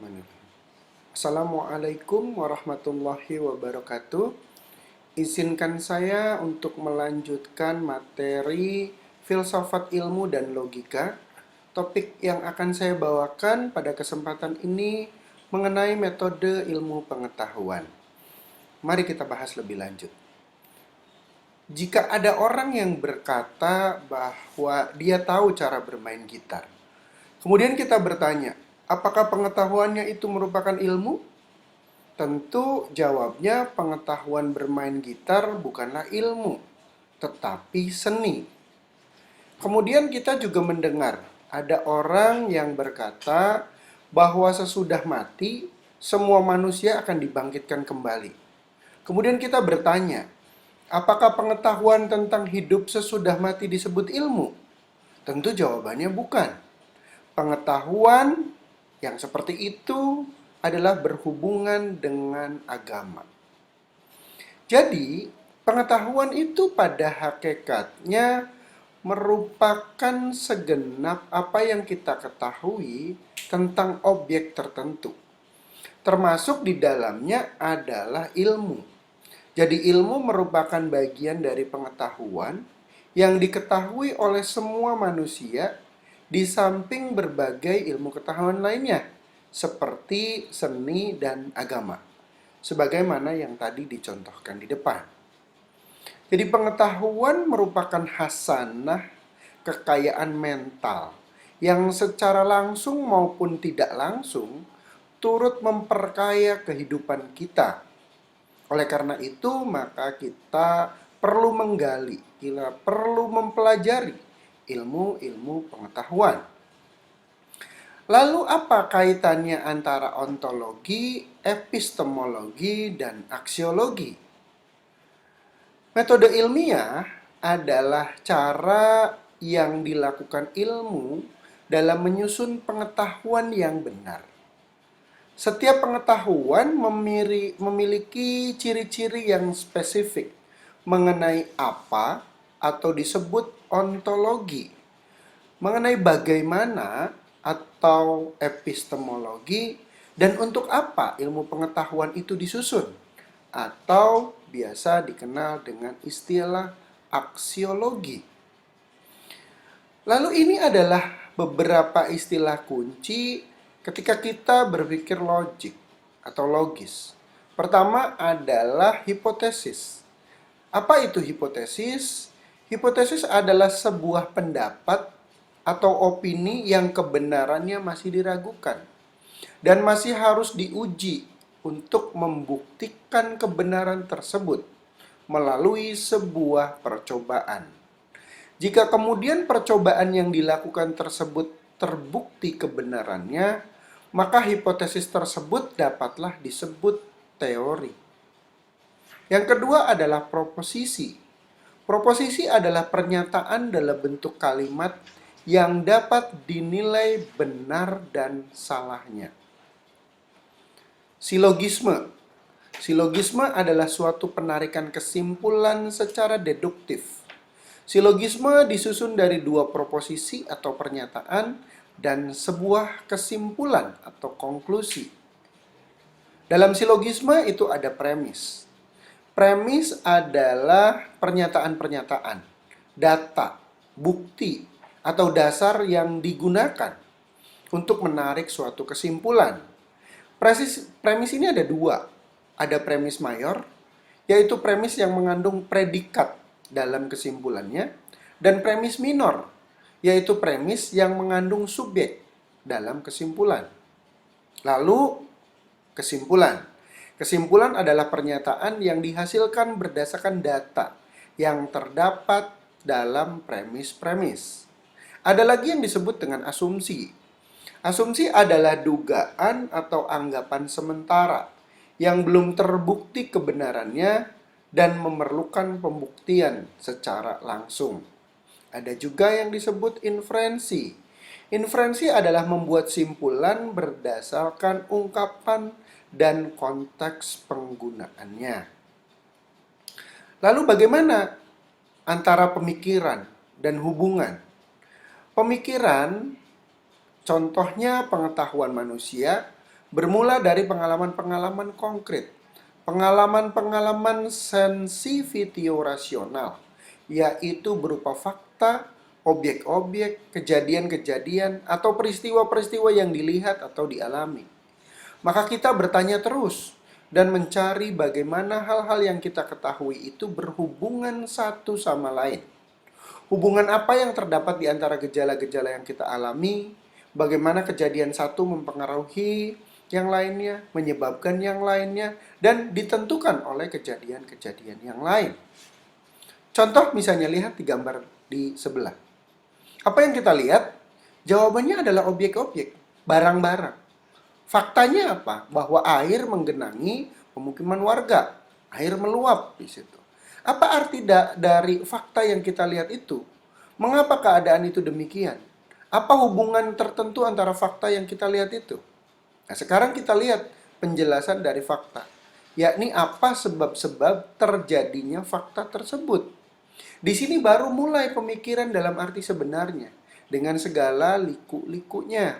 Bismillahirrahmanirrahim. Assalamualaikum warahmatullahi wabarakatuh. Izinkan saya untuk melanjutkan materi filsafat ilmu dan logika. Topik yang akan saya bawakan pada kesempatan ini mengenai metode ilmu pengetahuan. Mari kita bahas lebih lanjut. Jika ada orang yang berkata bahwa dia tahu cara bermain gitar, kemudian kita bertanya, apakah pengetahuannya itu merupakan ilmu? Tentu jawabnya pengetahuan bermain gitar bukanlah ilmu, tetapi seni. Kemudian kita juga mendengar ada orang yang berkata bahwa sesudah mati, semua manusia akan dibangkitkan kembali. Kemudian kita bertanya, apakah pengetahuan tentang hidup sesudah mati disebut ilmu? Tentu jawabannya bukan. Pengetahuan yang seperti itu adalah berhubungan dengan agama. Jadi, pengetahuan itu pada hakikatnya merupakan segenap apa yang kita ketahui tentang objek tertentu. Termasuk di dalamnya adalah ilmu. Jadi ilmu merupakan bagian dari pengetahuan yang diketahui oleh semua manusia di samping berbagai ilmu ketahuan lainnya, seperti seni dan agama, sebagaimana yang tadi dicontohkan di depan. Jadi pengetahuan merupakan hasanah kekayaan mental yang secara langsung maupun tidak langsung turut memperkaya kehidupan kita. Oleh karena itu, maka kita perlu menggali, kita perlu mempelajari ilmu-ilmu pengetahuan. Lalu apa kaitannya antara ontologi, epistemologi, dan aksiologi? Metode ilmiah adalah cara yang dilakukan ilmu dalam menyusun pengetahuan yang benar. Setiap pengetahuan memiliki ciri-ciri yang spesifik mengenai apa atau disebut ontologi, mengenai bagaimana atau epistemologi, dan untuk apa ilmu pengetahuan itu disusun, atau biasa dikenal dengan istilah aksiologi. Lalu ini adalah beberapa istilah kunci ketika kita berpikir logik atau logis. Pertama adalah hipotesis. Apa itu hipotesis? Hipotesis adalah sebuah pendapat atau opini yang kebenarannya masih diragukan dan masih harus diuji untuk membuktikan kebenaran tersebut melalui sebuah percobaan. Jika kemudian percobaan yang dilakukan tersebut terbukti kebenarannya, maka hipotesis tersebut dapatlah disebut teori. Yang kedua adalah proposisi. Proposisi adalah pernyataan dalam bentuk kalimat yang dapat dinilai benar dan salahnya. Silogisme. Silogisme adalah suatu penarikan kesimpulan secara deduktif. Silogisme disusun dari dua proposisi atau pernyataan dan sebuah kesimpulan atau konklusi. Dalam silogisme itu ada premis. Premis adalah pernyataan-pernyataan, data, bukti, atau dasar yang digunakan untuk menarik suatu kesimpulan. Premis ini ada dua. Ada premis mayor, yaitu premis yang mengandung predikat dalam kesimpulannya, dan premis minor, yaitu premis yang mengandung subjek dalam kesimpulan. Lalu, kesimpulan. Kesimpulan adalah pernyataan yang dihasilkan berdasarkan data yang terdapat dalam premis-premis. Ada lagi yang disebut dengan asumsi. Asumsi adalah dugaan atau anggapan sementara yang belum terbukti kebenarannya dan memerlukan pembuktian secara langsung. Ada juga yang disebut inferensi. Inferensi adalah membuat simpulan berdasarkan ungkapan dan konteks penggunaannya. Lalu bagaimana antara pemikiran dan hubungan? Pemikiran, contohnya pengetahuan manusia, Bermula dari pengalaman-pengalaman konkret, pengalaman-pengalaman sensitio-rasional, yaitu berupa fakta, objek-objek, kejadian-kejadian, atau peristiwa-peristiwa yang dilihat atau dialami. Maka kita bertanya terus dan mencari bagaimana hal-hal yang kita ketahui itu berhubungan satu sama lain. Hubungan apa yang terdapat di antara gejala-gejala yang kita alami, bagaimana kejadian satu mempengaruhi yang lainnya, menyebabkan yang lainnya, dan ditentukan oleh kejadian-kejadian yang lain. Contoh misalnya lihat di gambar di sebelah. Apa yang kita lihat? Jawabannya adalah objek-objek, barang-barang. Faktanya apa? Bahwa air menggenangi pemukiman warga, air meluap di situ. Apa arti dari fakta yang kita lihat itu? Mengapa keadaan itu demikian? Apa hubungan tertentu antara fakta yang kita lihat itu? Nah, sekarang kita lihat penjelasan dari fakta, yakni apa sebab-sebab terjadinya fakta tersebut. Di sini baru mulai pemikiran dalam arti sebenarnya, dengan segala liku-likunya.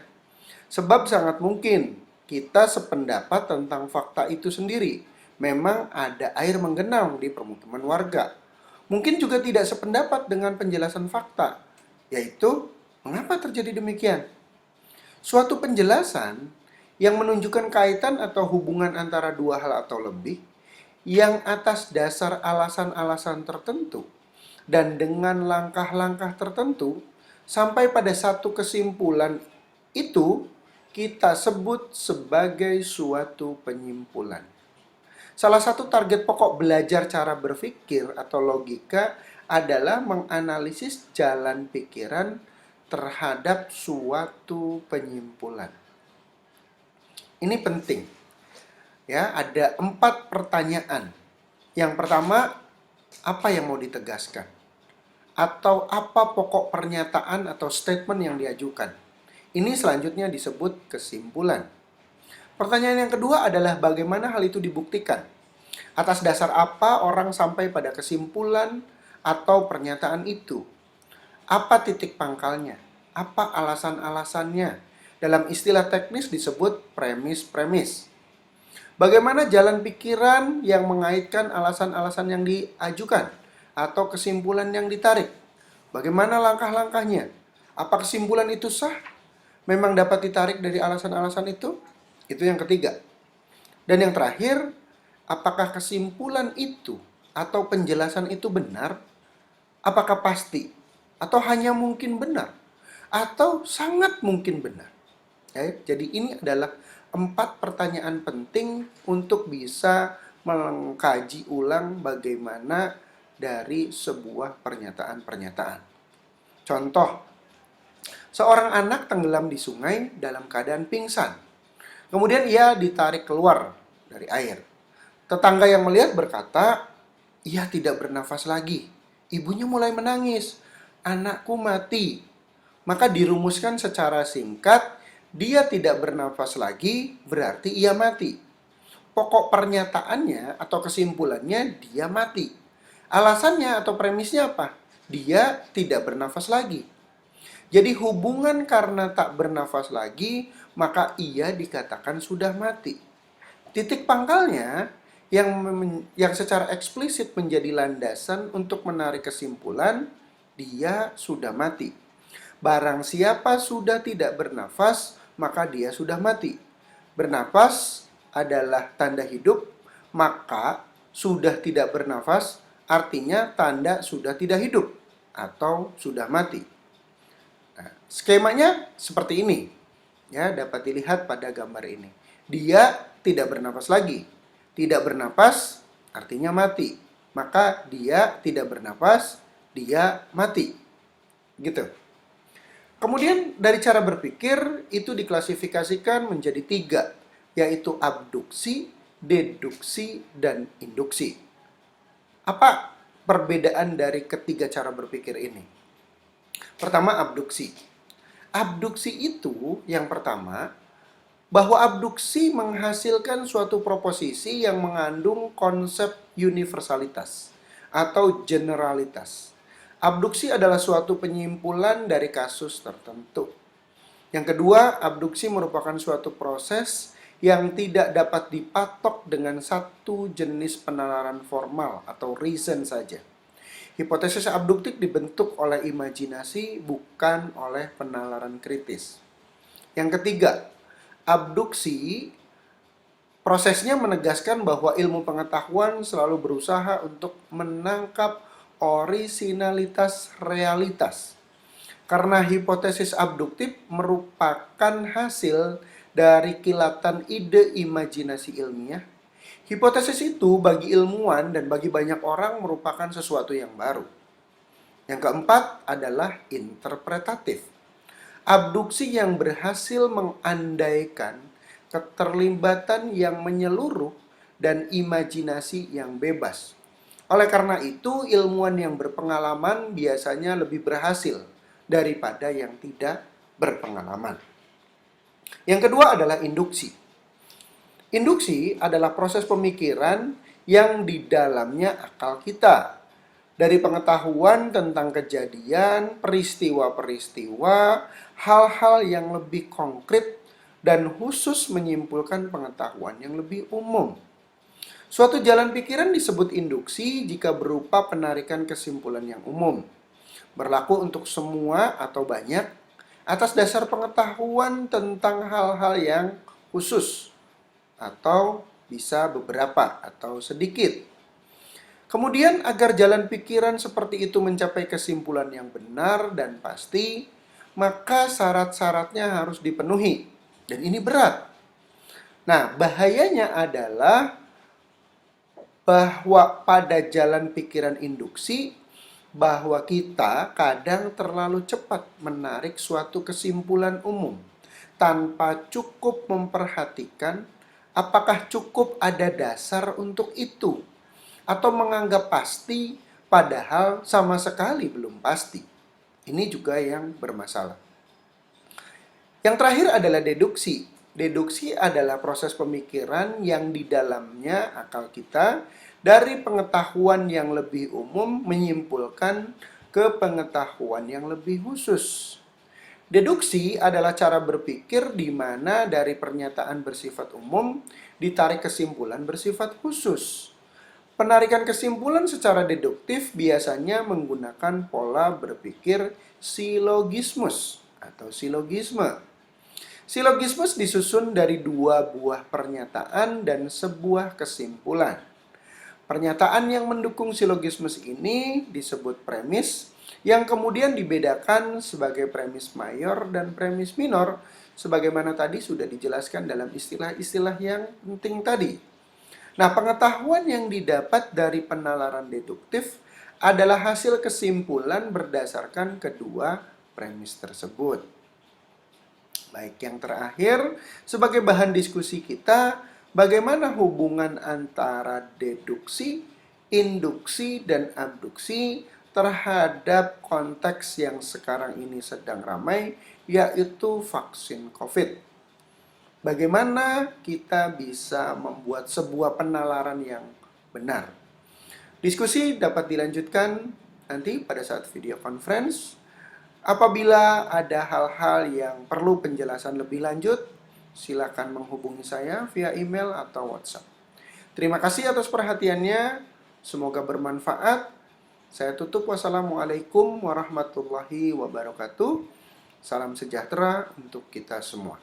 Sebab sangat mungkin kita sependapat tentang fakta itu sendiri. Memang ada air menggenang di permukiman warga. Mungkin juga tidak sependapat dengan penjelasan fakta, yaitu mengapa terjadi demikian. Suatu penjelasan yang menunjukkan kaitan atau hubungan antara dua hal atau lebih, yang atas dasar alasan-alasan tertentu, dan dengan langkah-langkah tertentu, sampai pada satu kesimpulan itu, kita sebut sebagai suatu penyimpulan. Salah satu target pokok belajar cara berpikir atau logika adalah menganalisis jalan pikiran terhadap suatu penyimpulan. Ini penting. Ya, ada 4 pertanyaan. Yang pertama, apa yang mau ditegaskan? Atau apa pokok pernyataan atau statement yang diajukan? Ini selanjutnya disebut kesimpulan. Pertanyaan yang kedua adalah bagaimana hal itu dibuktikan? Atas dasar apa orang sampai pada kesimpulan atau pernyataan itu? Apa titik pangkalnya? Apa alasan-alasannya? Dalam istilah teknis disebut premis-premis. Bagaimana jalan pikiran yang mengaitkan alasan-alasan yang diajukan atau kesimpulan yang ditarik? Bagaimana langkah-langkahnya? Apa kesimpulan itu sah? Memang dapat ditarik dari alasan-alasan itu? Itu yang ketiga. Dan yang terakhir, apakah kesimpulan itu atau penjelasan itu benar? Apakah pasti? Atau hanya mungkin benar? Atau sangat mungkin benar? Ya, jadi ini adalah 4 pertanyaan penting untuk bisa mengkaji ulang bagaimana dari sebuah pernyataan-pernyataan. Contoh, seorang anak tenggelam di sungai dalam keadaan pingsan. Kemudian ia ditarik keluar dari air. Tetangga yang melihat berkata, ia tidak bernafas lagi. Ibunya mulai menangis. Anakku mati. Maka dirumuskan secara singkat, dia tidak bernafas lagi berarti ia mati. Pokok pernyataannya atau kesimpulannya dia mati. Alasannya atau premisnya apa? Dia tidak bernafas lagi. Jadi hubungan karena tak bernafas lagi, maka ia dikatakan sudah mati. Titik pangkalnya yang secara eksplisit menjadi landasan untuk menarik kesimpulan, dia sudah mati. Barang siapa sudah tidak bernafas, maka dia sudah mati. Bernafas adalah tanda hidup, maka sudah tidak bernafas artinya tanda sudah tidak hidup atau sudah mati. Nah, skemanya seperti ini. Ya, dapat dilihat pada gambar ini. Dia tidak bernafas lagi. Tidak bernafas artinya mati. Maka dia tidak bernafas, dia mati. Gitu. Kemudian dari cara berpikir itu diklasifikasikan menjadi 3, yaitu abduksi, deduksi, dan induksi. Apa perbedaan dari ketiga cara berpikir ini? Pertama, abduksi. Abduksi itu yang pertama, bahwa abduksi menghasilkan suatu proposisi yang mengandung konsep universalitas atau generalitas. Abduksi adalah suatu penyimpulan dari kasus tertentu. Yang kedua, abduksi merupakan suatu proses yang tidak dapat dipatok dengan satu jenis penalaran formal atau reason saja. Hipotesis abduktif dibentuk oleh imajinasi, bukan oleh penalaran kritis. Yang ketiga, abduksi prosesnya menegaskan bahwa ilmu pengetahuan selalu berusaha untuk menangkap orisinalitas realitas. Karena hipotesis abduktif merupakan hasil dari kilatan ide imajinasi ilmiah, hipotesis itu bagi ilmuwan dan bagi banyak orang merupakan sesuatu yang baru. Yang keempat adalah interpretatif. Abduksi yang berhasil mengandaikan keterlibatan yang menyeluruh dan imajinasi yang bebas. Oleh karena itu, ilmuwan yang berpengalaman biasanya lebih berhasil daripada yang tidak berpengalaman. Yang kedua adalah induksi. Induksi adalah proses pemikiran yang di dalamnya akal kita. Dari pengetahuan tentang kejadian, peristiwa-peristiwa, hal-hal yang lebih konkret, dan khusus menyimpulkan pengetahuan yang lebih umum. Suatu jalan pikiran disebut induksi jika berupa penarikan kesimpulan yang umum. Berlaku untuk semua atau banyak, atas dasar pengetahuan tentang hal-hal yang khusus, atau bisa beberapa atau sedikit. Kemudian agar jalan pikiran seperti itu mencapai kesimpulan yang benar dan pasti, maka syarat-syaratnya harus dipenuhi. Dan ini berat. Nah, bahayanya adalah bahwa pada jalan pikiran induksi, bahwa kita kadang terlalu cepat menarik suatu kesimpulan umum tanpa cukup memperhatikan apakah cukup ada dasar untuk itu, atau menganggap pasti padahal sama sekali belum pasti. Ini juga yang bermasalah. Yang terakhir adalah deduksi. Deduksi adalah proses pemikiran yang di dalamnya akal kita dari pengetahuan yang lebih umum menyimpulkan ke pengetahuan yang lebih khusus. Deduksi adalah cara berpikir di mana dari pernyataan bersifat umum ditarik kesimpulan bersifat khusus. Penarikan kesimpulan secara deduktif biasanya menggunakan pola berpikir silogismus atau silogisme. Silogismus disusun dari dua buah pernyataan dan sebuah kesimpulan. Pernyataan yang mendukung silogismus ini disebut premis, yang kemudian dibedakan sebagai premis mayor dan premis minor, sebagaimana tadi sudah dijelaskan dalam istilah-istilah yang penting tadi. Nah, pengetahuan yang didapat dari penalaran deduktif adalah hasil kesimpulan berdasarkan kedua premis tersebut. Baik, yang terakhir, sebagai bahan diskusi kita, bagaimana hubungan antara deduksi, induksi, dan abduksi terhadap konteks yang sekarang ini sedang ramai, yaitu vaksin COVID. Bagaimana kita bisa membuat sebuah penalaran yang benar? Diskusi dapat dilanjutkan nanti pada saat video conference. Apabila ada hal-hal yang perlu penjelasan lebih lanjut, silakan menghubungi saya via email atau WhatsApp. Terima kasih atas perhatiannya. Semoga bermanfaat. Saya tutup. Wassalamualaikum warahmatullahi wabarakatuh. Salam sejahtera untuk kita semua.